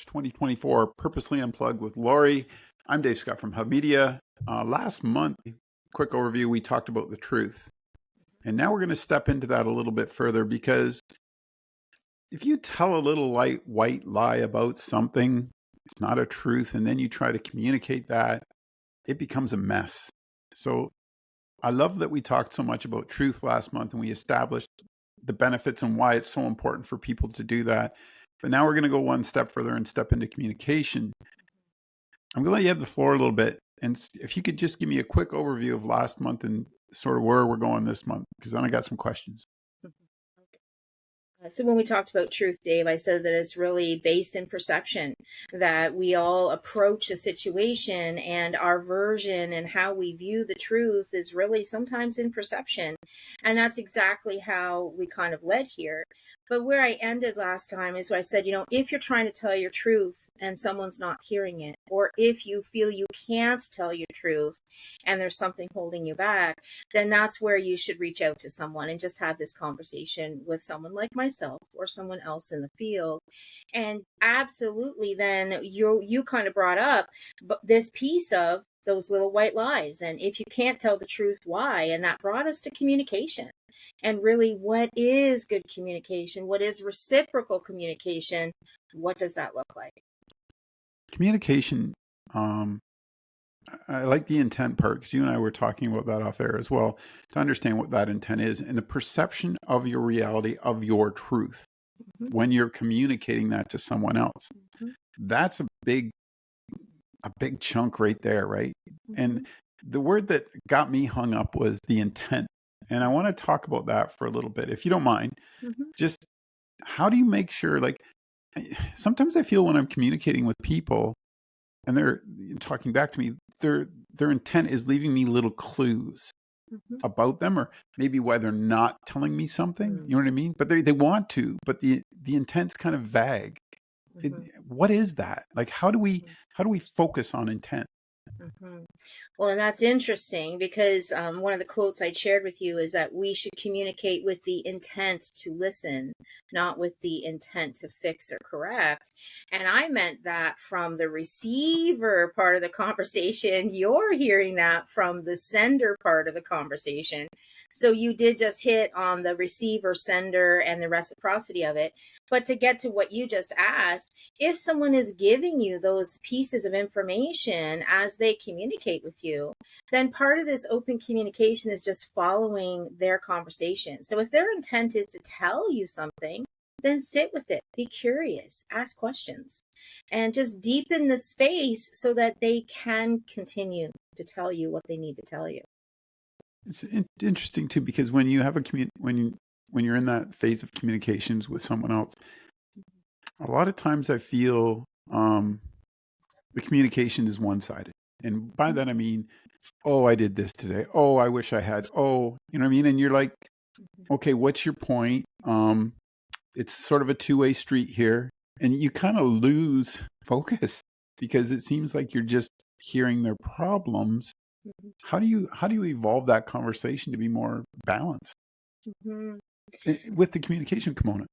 March 2024, Purposely Unplugged with Lori. I'm Dave Scott from Hub Media. Last month, quick overview, we talked about the truth. And now we're going to step into that a little bit further, because if you tell a little white lie about something, it's not a truth, and then you try to communicate that, it becomes a mess. So I love that we talked so much about truth last month, and we established the benefits and why it's so important for people to do that. But now we're going to go one step further and step into communication. I'm going to let you have the floor a little bit. And if you could just give me a quick overview of last month and sort of where we're going this month, because then I got some questions. So when we talked about truth, Dave, I said that it's really based in perception, that we all approach a situation and our version and how we view the truth is really sometimes in perception. And that's exactly how we kind of led here. But where I ended last time is where I said, if you're trying to tell your truth and someone's not hearing it, or if you feel you can't tell your truth and there's something holding you back, then that's where you should reach out to someone and just have this conversation with someone like myself or someone else in the field. And absolutely, then you kind of brought up this piece of those little white lies. And if you can't tell the truth, why? And that brought us to communication. And really, what is good communication? What is reciprocal communication? What does that look like? Communication, I like the intent part, because you and I were talking about that off air as well, to understand what that intent is and the perception of your reality, of your truth, when you're communicating that to someone else. That's a big chunk right there, right? And the word that got me hung up was the intent. And I want to talk about that for a little bit, if you don't mind. Just how do you make sure, sometimes I feel when I'm communicating with people and they're talking back to me, their intent is leaving me little clues about them, or maybe why they're not telling me something. You know what I mean? But they want to, but the intent's kind of vague. What is that? How do we focus on intent? Well, and that's interesting, because one of the quotes I shared with you is that we should communicate with the intent to listen, not with the intent to fix or correct. And I meant that from the receiver part of the conversation. You're hearing that from the sender part of the conversation. So you did just hit on the receiver, sender, and the reciprocity of it. But to get to what you just asked, if someone is giving you those pieces of information as they communicate with you, then part of this open communication is just following their conversation. So if their intent is to tell you something, then sit with it, be curious, ask questions, and just deepen the space so that they can continue to tell you what they need to tell you. It's interesting too, because when you have when you're in that phase of communications with someone else, a lot of times I feel the communication is one-sided. And by that I mean, oh, I did this today. Oh, I wish I had. Oh, you know what I mean? And you're like, okay, what's your point? It's sort of a two-way street here. And you kind of lose focus, because it seems like you're just hearing their problems. How do you evolve that conversation to be more balanced with the communication component?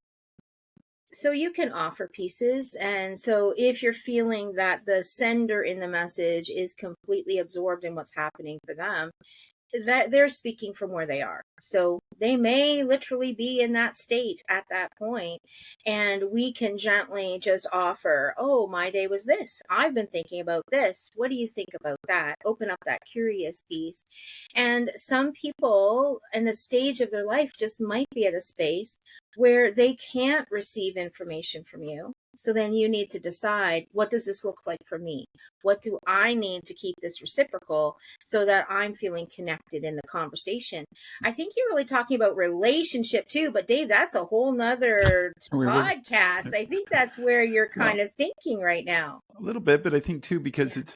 So you can offer pieces. And so if you're feeling that the sender in the message is completely absorbed in what's happening for them, that they're speaking from where they are. So they may literally be in that state at that point, and we can gently just offer, oh, my day was this. I've been thinking about this. What do you think about that? Open up that curious piece. And some people in the stage of their life just might be at a space where they can't receive information from you. So then you need to decide, what does this look like for me? What do I need to keep this reciprocal so that I'm feeling connected in the conversation? I think you're really talking about relationship too, but Dave, that's a whole nother podcast. I think that's where you're kind of thinking right now. A little bit, but I think too, because it's,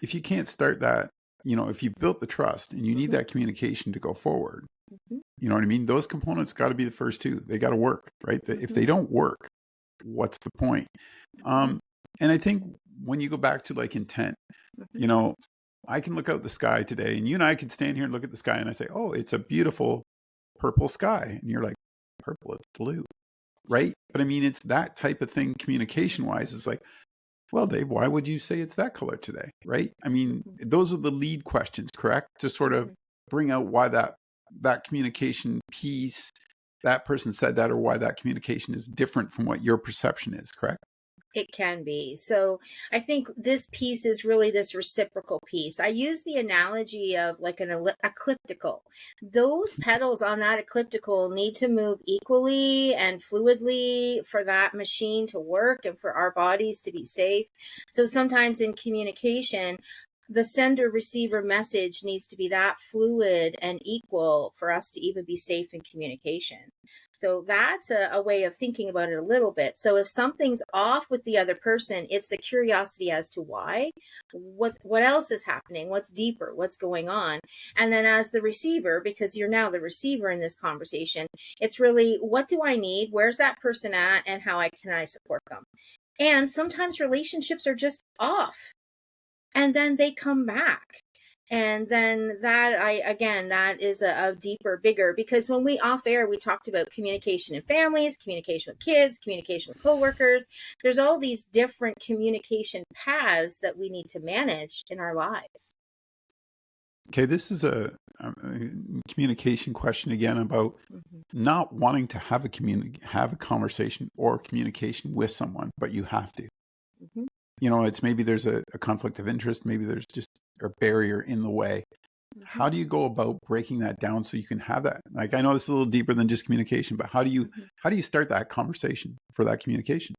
if you can't start that, if you built the trust and you need that communication to go forward, you know what I mean? Those components got to be the first two. They got to work, right? If they don't work, what's the point? And I think when you go back to intent, I can look out the sky today, and you and I could stand here and look at the sky, and I say, oh, it's a beautiful purple sky. And you're like, purple, it's blue. right? But I mean, it's that type of thing communication wise. It's like, well, Dave, why would you say it's that color today? Right? I mean, Mhm. those are the lead questions, correct? To sort of Mhm. bring out why that communication piece, that person said that, or why that communication is different from what your perception is, correct? It can be. So I think this piece is really this reciprocal piece. I use the analogy of like an ecliptical. Those petals on that ecliptical need to move equally and fluidly for that machine to work and for our bodies to be safe. So sometimes in communication, the sender receiver message needs to be that fluid and equal for us to even be safe in communication. So that's a way of thinking about it a little bit. So if something's off with the other person, it's the curiosity as to why, what else is happening, what's deeper, what's going on. And then as the receiver, because you're now the receiver in this conversation, it's really what do I need? Where's that person at? And how can I support them? And sometimes relationships are just off and then they come back. And then that is a deeper, bigger, because when we off air, we talked about communication in families, communication with kids, communication with coworkers. There's all these different communication paths that we need to manage in our lives. Okay, this is a communication question again about Mhm. not wanting to have have a conversation or communication with someone, but you have to. Mhm. It's maybe there's a conflict of interest, maybe there's just a barrier in the way. Mhm. How do you go about breaking that down so you can have that? Like, I know this is a little deeper than just communication, but Mhm. how do you start that conversation for that communication?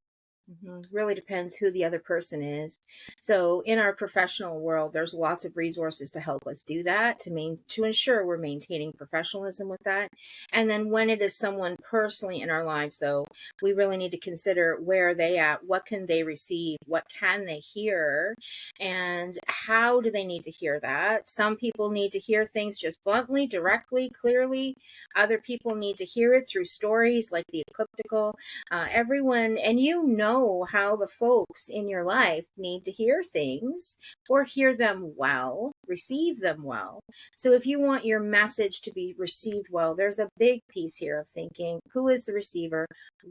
Really depends who the other person is. So in our professional world, there's lots of resources to help us do that, to ensure we're maintaining professionalism with that. And then when it is someone personally in our lives, though, we really need to consider where are they at, what can they receive, what can they hear, and how do they need to hear that. Some people need to hear things just bluntly, directly, clearly. Other people need to hear it through stories like the ecliptical. Everyone, and you know how the folks in your life need to hear things or hear them well, receive them well. So if you want your message to be received well, there's a big piece here of thinking who is the receiver,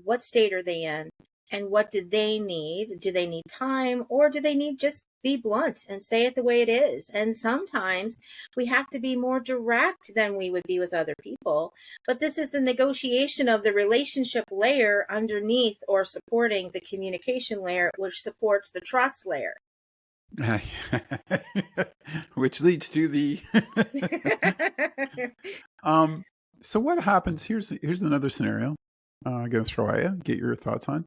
what state are they in, and what do they need? Do they need time, or do they need just be blunt and say it the way it is? And sometimes we have to be more direct than we would be with other people. But this is the negotiation of the relationship layer underneath or supporting the communication layer, which supports the trust layer. Which leads to the um so what happens, here's another scenario I'm going to throw at you, get your thoughts on.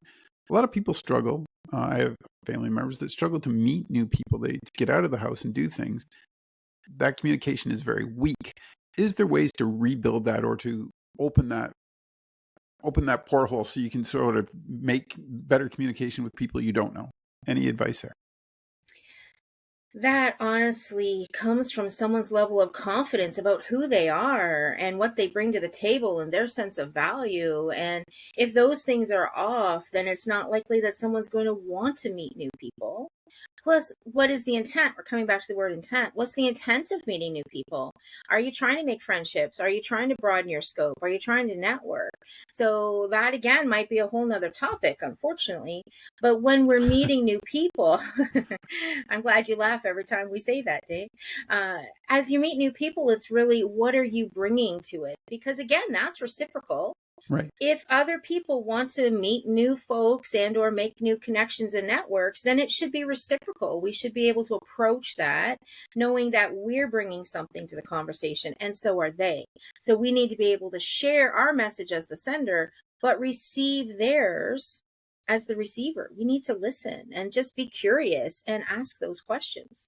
A lot of people struggle. I have family members that struggle to meet new people, they get out of the house and do things. That communication is very weak. Is there ways to rebuild that, or to open that porthole so you can sort of make better communication with people you don't know? Any advice there? That honestly comes from someone's level of confidence about who they are and what they bring to the table and their sense of value. And if those things are off, then it's not likely that someone's going to want to meet new people. Plus, what is the intent? We're coming back to the word intent. What's the intent of meeting new people? Are you trying to make friendships? Are you trying to broaden your scope? Are you trying to network? So that again might be a whole nother topic, unfortunately. But when we're meeting new people, I'm glad you laugh every time we say that, Dave. As you meet new people, it's really what are you bringing to it? Because again, that's reciprocal. Right. If other people want to meet new folks and or make new connections and networks, then it should be reciprocal. We should be able to approach that knowing that we're bringing something to the conversation and so are they. So we need to be able to share our message as the sender, but receive theirs as the receiver. We need to listen and just be curious and ask those questions.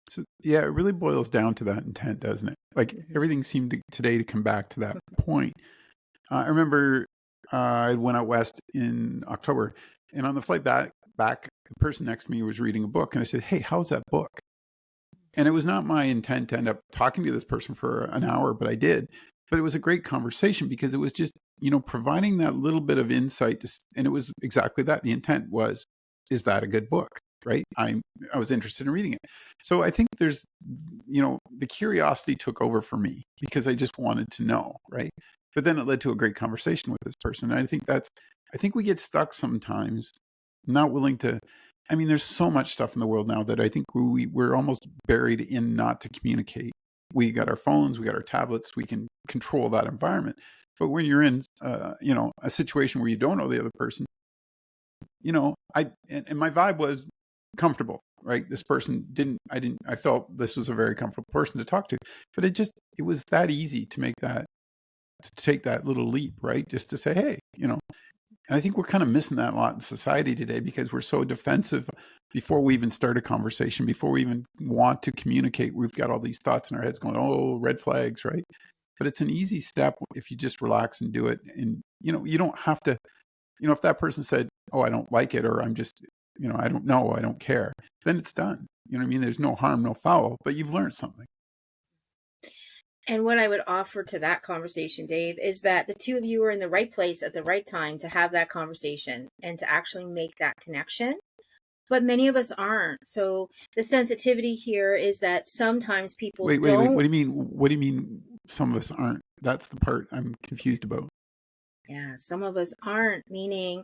So yeah, it really boils down to that intent, doesn't it? Like, Mhm. everything seemed today to come back to that point. I remember I went out west in October, and on the flight back, the person next to me was reading a book, and I said, "Hey, how's that book?" And it was not my intent to end up talking to this person for an hour, but I did. But it was a great conversation because it was just, providing that little bit of insight and it was exactly that. The intent was, is that a good book? Right? I was interested in reading it. So I think there's, the curiosity took over for me because I just wanted to know, right? But then it led to a great conversation with this person. And I think I think we get stuck sometimes, not willing to. I mean, there's so much stuff in the world now that I think we're almost buried in not to communicate. We got our phones, we got our tablets, we can control that environment. But when you're in, a situation where you don't know the other person, and my vibe was comfortable, right? This person I felt this was a very comfortable person to talk to, but it was that easy to take that little leap, right? Just to say, hey, and I think we're kind of missing that a lot in society today because we're so defensive before we even start a conversation, before we even want to communicate. We've got all these thoughts in our heads going, oh, red flags, right? But it's an easy step if you just relax and do it. And, you don't have to, if that person said, oh, I don't like it, or I'm just, I don't know, I don't care, then it's done. You know what I mean? There's no harm, no foul, but you've learned something. And what I would offer to that conversation, Dave, is that the two of you are in the right place at the right time to have that conversation and to actually make that connection. But many of us aren't. So the sensitivity here is that sometimes people Wait. don't. What do you mean? What do you mean some of us aren't? That's the part I'm confused about. Yeah, some of us aren't, meaning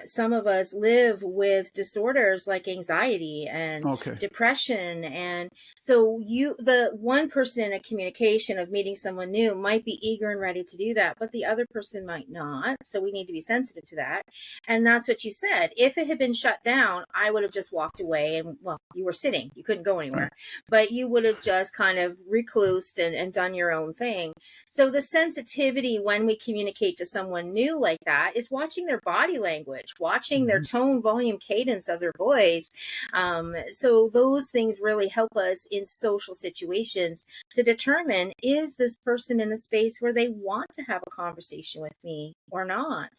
some of us live with disorders like anxiety and Okay. depression. And so the one person in a communication of meeting someone new might be eager and ready to do that, but the other person might not. So we need to be sensitive to that. And that's what you said. If it had been shut down, I would have just walked away and, well, you were sitting, you couldn't go anywhere, Right. but you would have just kind of reclused and done your own thing. So the sensitivity when we communicate to someone new like that is watching their body language, watching their tone, volume, cadence of their voice. So those things really help us in social situations to determine, is this person in a space where they want to have a conversation with me or not?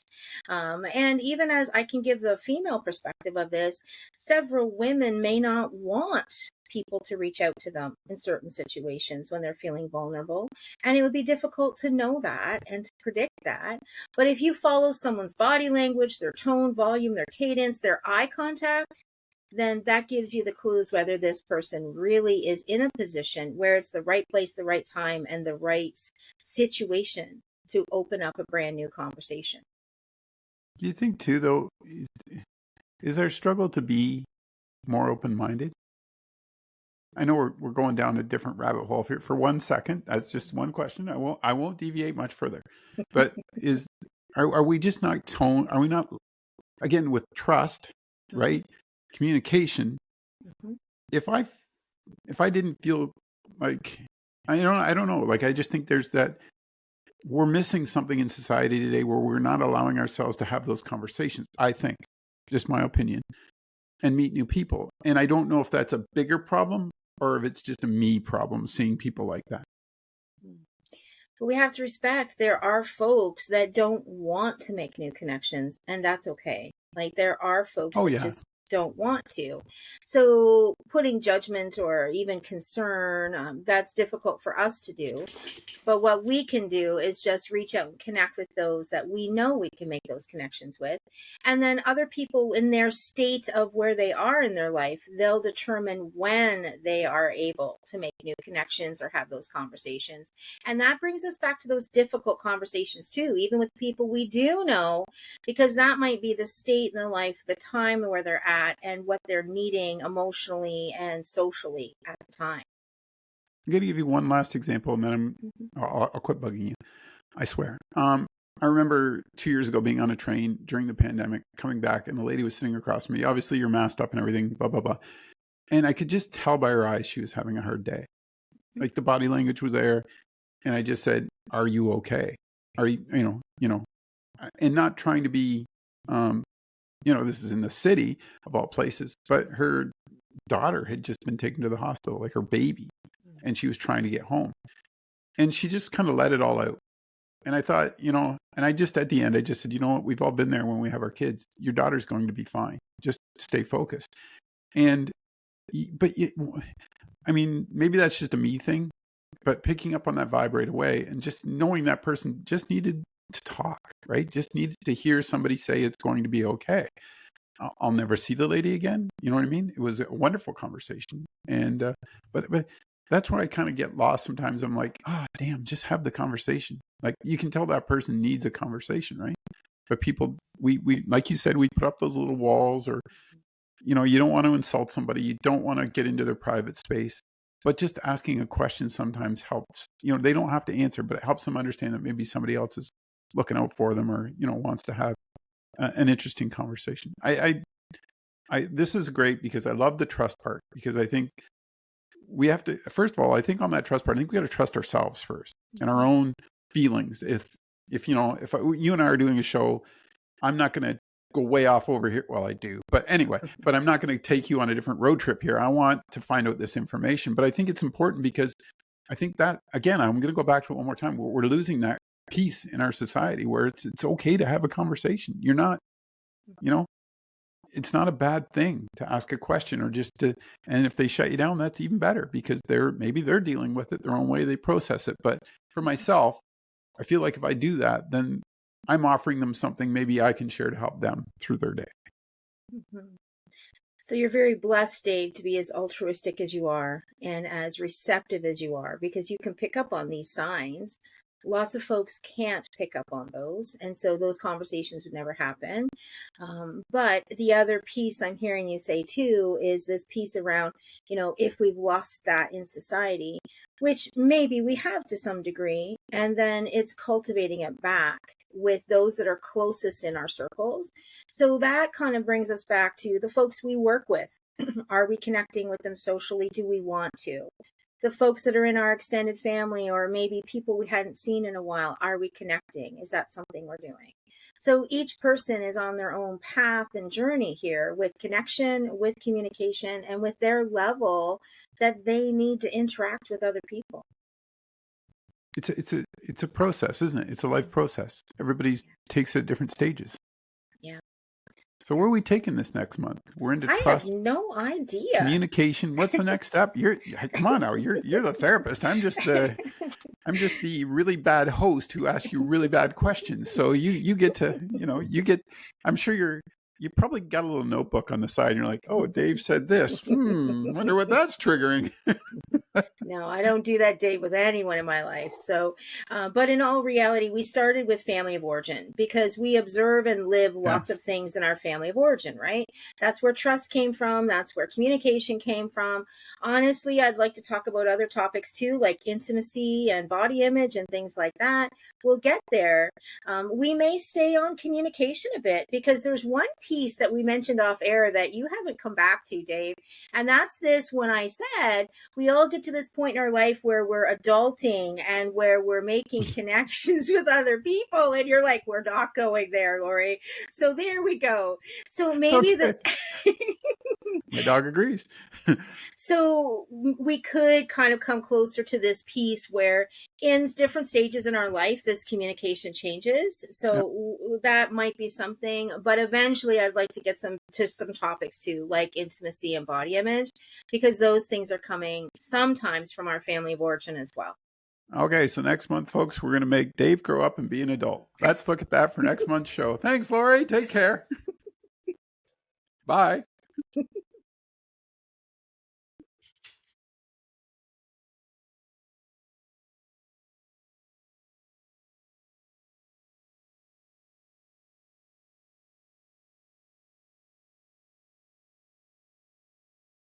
And even as I can give the female perspective of this, several women may not want people to reach out to them in certain situations when they're feeling vulnerable. And it would be difficult to know that and to predict that. But if you follow someone's body language, their tone, volume, their cadence, their eye contact, then that gives you the clues whether this person really is in a position where it's the right place, the right time, and the right situation to open up a brand new conversation. Do you think too, though, is our struggle to be more open-minded? I know we're going down a different rabbit hole here for 1 second. That's just one question. I won't deviate much further. But are we just not are we not, again, with trust, right? Communication. Mm-hmm. If I didn't feel like, I don't know. Like, I just think there's that we're missing something in society today where we're not allowing ourselves to have those conversations. I think, just my opinion, and meet new people. And I don't know if that's a bigger problem or if it's just a me problem seeing people like that. But we have to respect there are folks that don't want to make new connections, and that's okay. Like there are folks Oh that yeah. just don't want to. So putting judgment or even concern, that's difficult for us to do. But what we can do is just reach out and connect with those that we know we can make those connections with. And then other people in their state of where they are in their life, they'll determine when they are able to make new connections or have those conversations. And that brings us back to those difficult conversations too, even with people we do know, because that might be the state in their life, the time where they're at, and what they're needing emotionally and socially at the time. I'm going to give you one last example and then Mm-hmm. I'll quit bugging you. I swear. I remember 2 years ago being on a train during the pandemic, coming back, and a lady was sitting across from me. Obviously, you're masked up and everything, blah, blah, blah. And I could just tell by her eyes she was having a hard day. Like the body language was there. And I just said, are you okay? Are you, and not trying to be, this is in the city of all places, but her daughter had just been taken to the hospital, like her baby, and she was trying to get home. And she just kind of let it all out. And I thought, and I just, at the end, I just said, you know what, we've all been there when we have our kids. Your daughter's going to be fine. Just stay focused. And, but, I mean, maybe that's just a me thing, but picking up on that vibe right away and just knowing that person just needed to talk, right? Just needed to hear somebody say it's going to be okay. I'll never see the lady again. You know what I mean? It was a wonderful conversation. And, but that's where I kind of get lost sometimes. I'm like, damn, just have the conversation. Like you can tell that person needs a conversation, right? But people, we like you said, we put up those little walls, or you don't want to insult somebody, you don't want to get into their private space. But just asking a question sometimes helps. They don't have to answer, but it helps them understand that maybe somebody else is looking out for them, or wants to have an interesting conversation. This is great because I love the trust part, because I think we have to, first of all, I think on that trust part, I think we got to trust ourselves first and our own feelings. If you and I are doing a show, I'm not going to go way off over here. Well, I do, but anyway, but I'm not going to take you on a different road trip here. I want to find out this information, but I think it's important because I think that, again, I'm going to go back to it one more time. We're losing that piece in our society where it's okay to have a conversation. You're not, it's not a bad thing to ask a question, or just to, and if they shut you down, that's even better, because maybe they're dealing with it their own way, they process it. But for myself, I feel like if I do that, then I'm offering them something maybe I can share to help them through their day. Mm-hmm. So you're very blessed, Dave, to be as altruistic as you are and as receptive as you are, because you can pick up on these signs. Lots of folks can't pick up on those, and so those conversations would never happen. But the other piece I'm hearing you say too is this piece around, if we've lost that in society, which maybe we have to some degree, and then it's cultivating it back with those that are closest in our circles. So that kind of brings us back to the folks we work with. Are we connecting with them socially? Do we want to? The folks that are in our extended family, or maybe people we hadn't seen in a while, are we connecting? Is that something we're doing? So each person is on their own path and journey here, with connection, with communication, and with their level that they need to interact with other people. It's a process, isn't it? It's a life process. Everybody takes it at different stages. Yeah. So where are we taking this next month? We're into trust. I have no idea. Communication. What's the next step? Come on now. You're the therapist. I'm just the really bad host who asks you really bad questions. So you get to, I'm sure you probably got a little notebook on the side and you're like, oh, Dave said this. Wonder what that's triggering. No, I don't do that, Dave, with anyone in my life. So, but in all reality, we started with family of origin because we observe and live lots of things in our family of origin, right? That's where trust came from. That's where communication came from. Honestly, I'd like to talk about other topics too, like intimacy and body image and things like that. We'll get there. We may stay on communication a bit because there's one piece that we mentioned off air that you haven't come back to, Dave. And that's this: when I said we all get to this point in our life where we're adulting and where we're making connections with other people, and you're like, we're not going there, Lori. So there we go. So maybe my dog agrees. So we could kind of come closer to this piece where in different stages in our life, this communication changes. So that might be something, but eventually I'd like to get some topics too, like intimacy and body image, because those things are coming sometimes from our family of origin as well. Okay, so next month, folks, we're going to make Dave grow up and be an adult. Let's look at that for next month's show. Thanks, Lori. Take care. Bye.